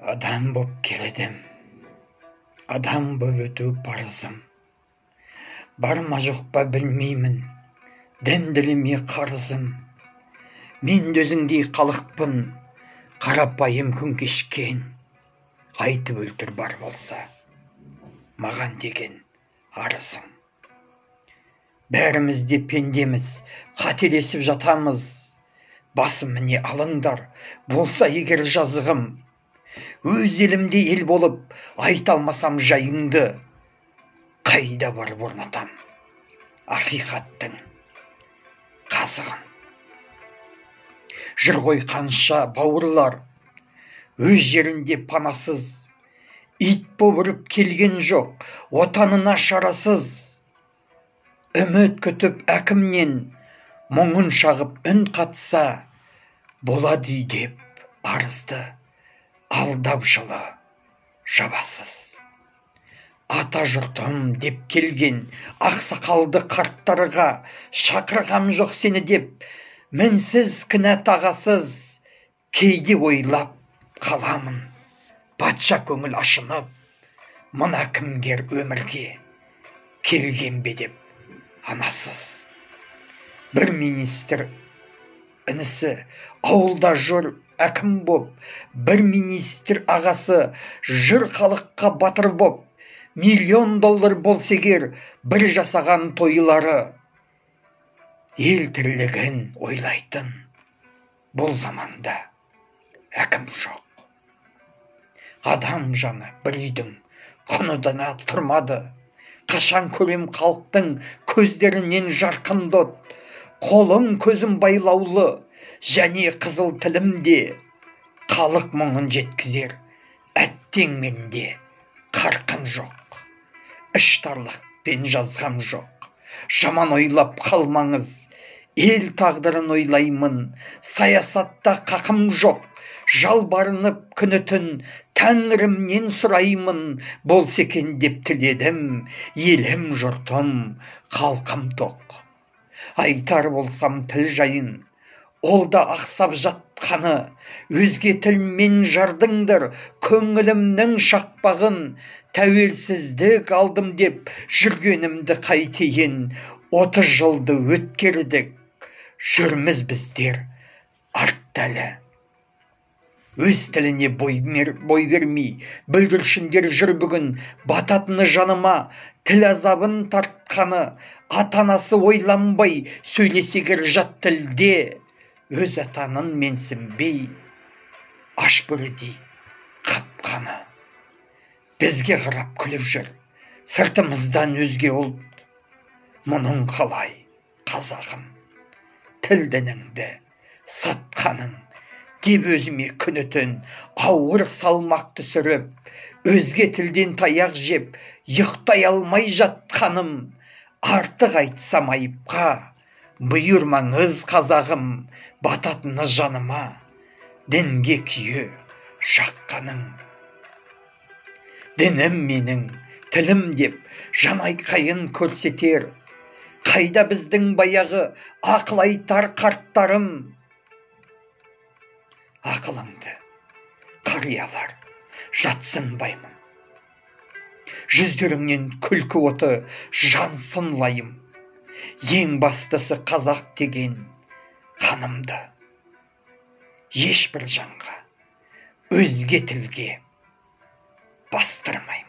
Адам боп келедім, адам боп өту парызым. Бар ма жоқ па білмеймін, дінділіме қарызым. Мен өзіңдей халықпын, қарапайым күн кешкен. Айтып өлтір бар болса, маған деген арызың. Бәріміз де пендеміз, қателесіп жатамыз. Басым міне алыңдар, болса егер жазығым. Өз елімде ел болып, айта алмасам жайыңды, қайда барып орнатам ақиқаттың қазығын. Жүр ғой қанша бауырлар, өз жерінде панасыз. Ит боп үріп келген жоқ, отанына шарасыз. Үміт күтіп әкімнен, мұңын шағып үн қатса, болады үй деп арызды алдап жылы жабасыз. Ата жұртым деп келген ақсақалды қарттарға шақырғам жоқ сені деп, мінсіз кінә тағасыз. Кейде ойлап қаламын, патша көңіл ашынып, мына кімгер өмірге келген бе деп анасыз. Бір министр інісі ауылда жүр әкім боп, бір министр ағасы жүр халыққа батыр боп. $1 миллион болса егер бір жасаған тойлары, ел тірлігін ойлайтын бұл заманда әкім жоқ. Адам жаны бір үйдің құныдана тұрмады. Қашан көрем халықтың көздерінен жарқын дот. Қолым көзім байлаулы, және қызыл тілімде халық мұңын жеткізер әттең менде қарқын жоқ. Іштарлықпен жазғам жоқ, жаман ойлап қалмаңыз. Ел тағдырын ойлаймын, саясатта қақым жоқ. Жалбарынып күні түн тәңірімнен сұраймын, болса екен деп тіледім, елім жұртым халқым тоқ. Айтар болсам тіл жайын, ол да ақсап жатқаны. Өзге тілмен жардыңдар көңілімнің шақпағын. Тәуелсіздік алдым деп жүргенімді қайтейін. 30 жылды өткердік, жүрміз біздер арттәлі. Өз тіліне бой бермей, бүлдіршіндер жүр бүгін. Бататыны жаныма, тіл азабын тартқаны. Ата-анасы ойланбай, сөйлесегер жат тілде. Өз атанын менсінбей, аш бөрідей қапқаны. Бізге қарап күліп жүр, сыртымыздан өзге ұлт. Мұның қалай қазағым, тілдініңді сатқаның деп өзіме күні түн ауыр салмақ түсіріп, өзге тілден таяқ жеп, ұйықтай алмай жатқаным. Артық айтсам айыпқа, бұйырмаңыз қазағым, бататыны жаныма, дінге күйе жаққаның. Дінім менің тілім деп жан айқайын көрсетер. Қайда біздің баяғы ақыл айтар қарттарым? Ақылыңды қариялар жатсынбаймын. Жүздеріңнен күлкі оты жансын лайым. Ең бастысы қазақ деген қанымды ешбір жанға, өзге тілге бастырмаймын.